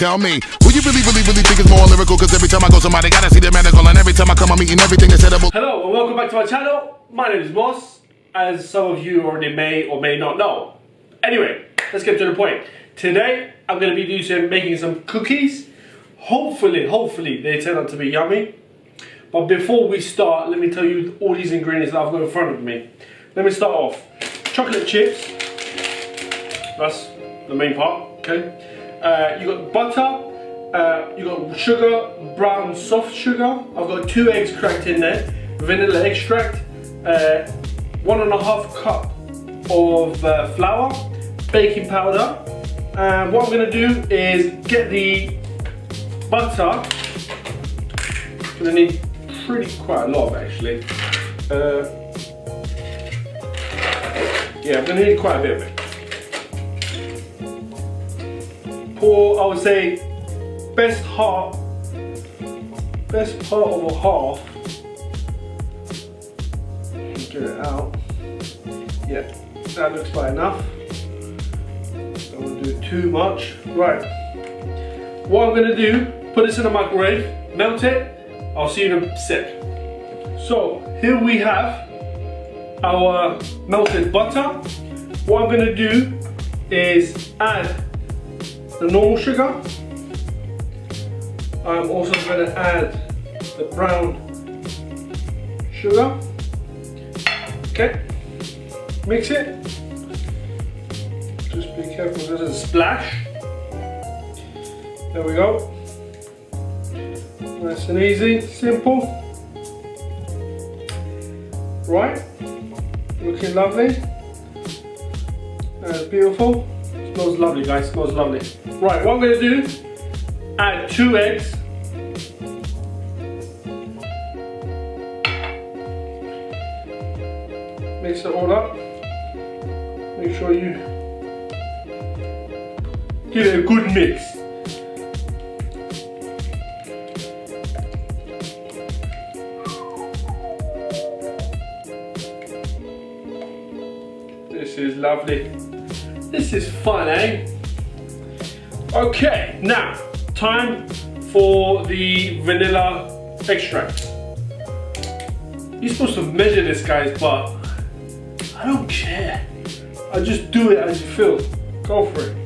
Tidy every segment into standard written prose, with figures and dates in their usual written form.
tell me, who you really think is more lyrical? Cause every time I go somebody gotta see the medical, and every time I come I'm eating everything that's edible. Hello and welcome back to my channel. My name is Moss, as some of you already may or may not know. Anyway, let's get to the point. Today I'm going to be making some cookies. Hopefully they turn out to be yummy. But before we start, let me tell you all these ingredients that I've got in front of me. Let me start off. Chocolate chips. That's the main part, okay? You got butter, you got sugar, brown soft sugar. I've got 2 eggs cracked in there, vanilla extract, 1.5 cup of flour, baking powder. And what I'm gonna do is get the butter. I'm gonna need quite a lot of actually. Yeah, I'm gonna need quite a bit of it. Pour, I would say, best part of a half. Get it out. Yeah, that looks about enough. Don't want to do too much. Right. What I'm gonna do, put this in the microwave, melt it. I'll see you in a sec. So here we have our melted butter. What I'm gonna do is add the normal sugar. I'm also going to add the brown sugar. Okay, mix it. Just be careful, there's a splash. There we go. Nice and easy, simple. Right, looking lovely. That's beautiful. Smells lovely, guys, smells lovely. Right, what I'm going to do, add 2 eggs. Mix it all up. Make sure you give it a good mix. This is lovely. This is fun, eh? Okay, now time for the vanilla extract. You're supposed to measure this, guys, but I don't care. I just do it as you feel. Go for it.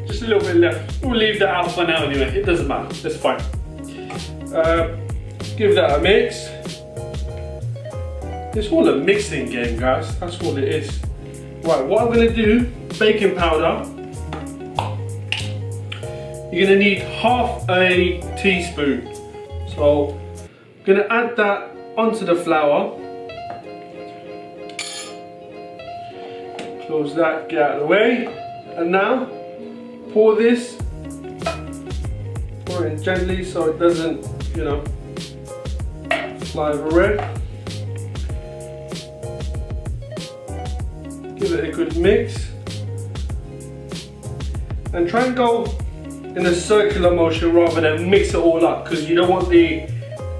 Just a little bit left. We'll leave that out for now anyway. It doesn't matter. That's fine. Give that a mix. It's all a mixing game, guys. That's all it is. Right, what I'm gonna do, baking powder. You're gonna need half a teaspoon. So, I'm gonna add that onto the flour. Close that, get out of the way. And now, pour this. Pour it in gently so it doesn't, you know, fly everywhere. Give it a good mix and try and go in a circular motion rather than mix it all up, because you don't want the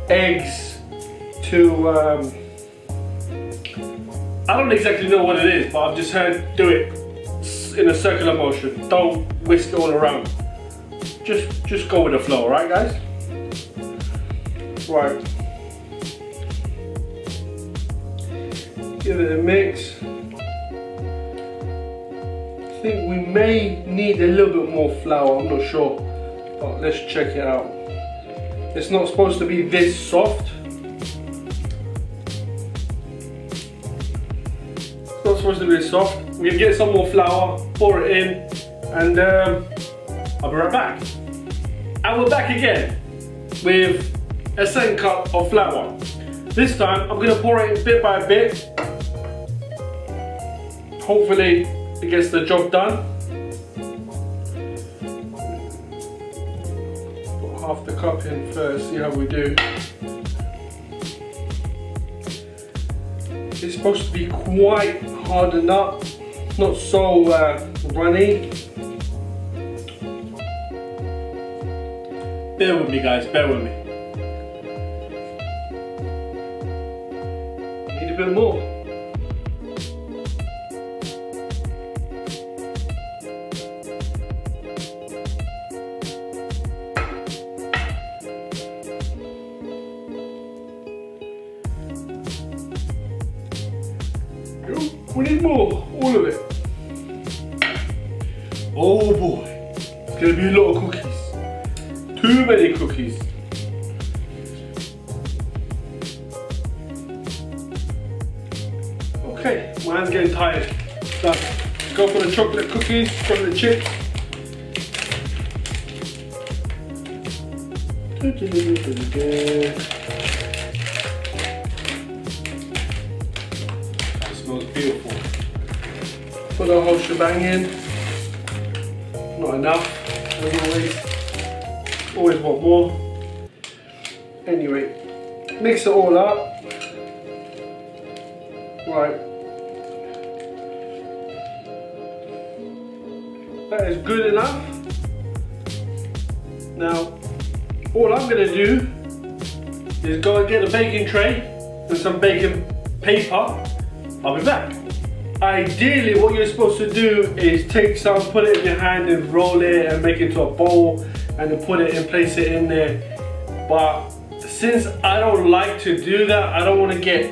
eggs to I don't exactly know what it is, but I've just heard do it in a circular motion. Don't whisk it all around. Just go with the flow, right, guys? Right. Give it a mix. I think we may need a little bit more flour, I'm not sure, but let's check it out. It's not supposed to be this soft. It's not supposed to be this soft. We're gonna get some more flour, pour it in, and I'll be right back. And we're back again with a second cup of flour. This time I'm gonna pour it in bit by bit. Hopefully it gets the job done. Put half the cup in first, see how we do. It's supposed to be quite hardened up, not so runny. Bear with me, guys, bear with me. Need a bit more. need more, all of it. Oh boy, it's gonna be a lot of cookies. Too many cookies. Okay, my hand's getting tired. Let's go for the chocolate cookies, chocolate chips. That smells beautiful. Put the whole shebang in. Not enough, as always. Always want more. Anyway, mix it all up. Right. That is good enough. Now, all I'm going to do is go and get a baking tray and some baking paper. I'll be back. Ideally, what you're supposed to do is take some, put it in your hand and roll it and make it into a bowl and then put it and place it in there. But since I don't like to do that, I don't want to get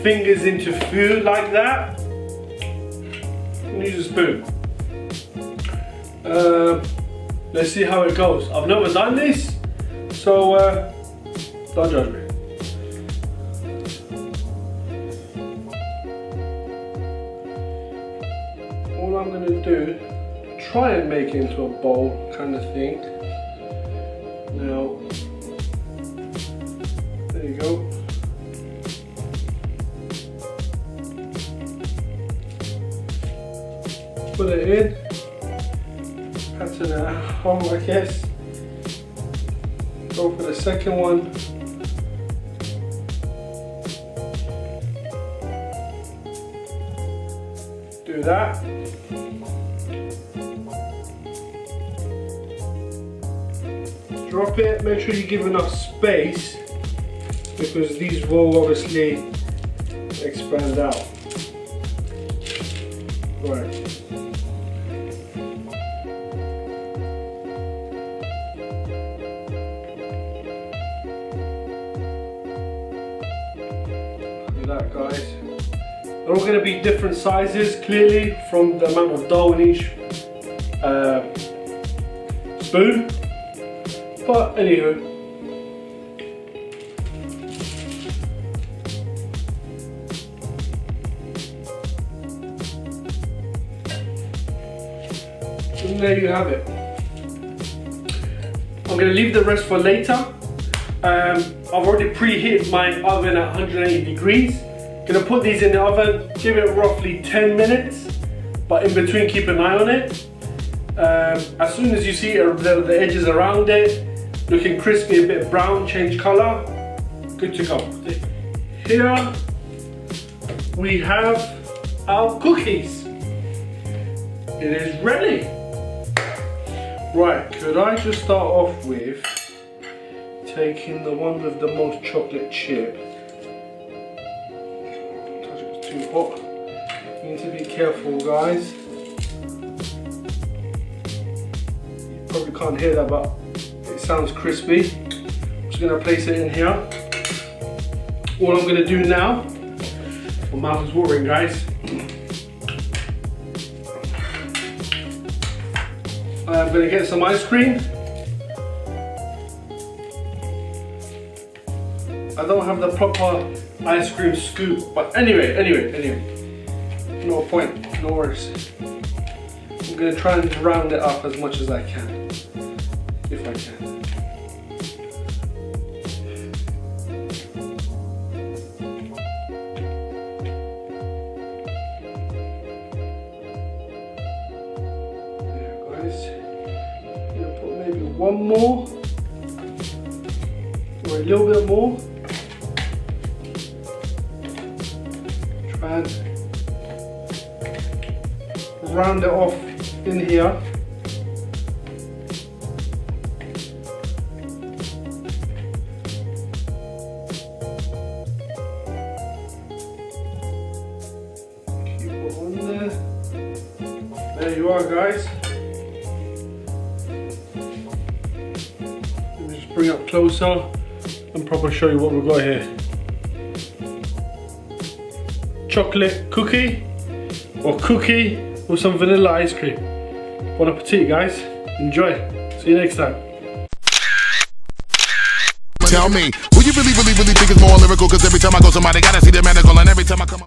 fingers into food like that. Use a spoon. Let's see how it goes. I've never done this, so don't judge me. All I'm going to do, try and make it into a bowl kind of thing. Now, there you go. Put it in, pattern it at home, I guess. Go for the second one. Do that. Drop it, make sure you give enough space because these will obviously expand out. Right. That, guys. They're all going to be different sizes, clearly, from the amount of dough in each spoon. But anywho, and there you have it. I'm going to leave the rest for later. I've already preheated my oven at 180 degrees. Gonna put these in the oven, give it roughly 10 minutes, but in between keep an eye on it. As soon as you see the edges around it looking crispy, a bit brown, change color, good to go. Here we have our cookies. It is ready. Right, could I just start off with taking the one with the most chocolate chip. It's too hot. You need to be careful, guys. You probably can't hear that, but it sounds crispy. I'm just gonna place it in here. All I'm gonna do now, my mouth is watering, guys. I'm gonna get some ice cream. I don't have the proper ice cream scoop, but anyway, no point, no worries. I'm gonna try and round it up as much as I can, if I can. There, guys. I'm gonna put maybe one more, or a little bit more. And round it off in here. Keep it on there. There you are, guys. Let me just bring it up closer and probably show you what we've got here. Chocolate cookie or cookie with some vanilla ice cream. Bon appetit, guys. Enjoy. See you next time. Tell me, who you really think is more lyrical? Cause every time I go somebody gotta see the medical, and every time I come up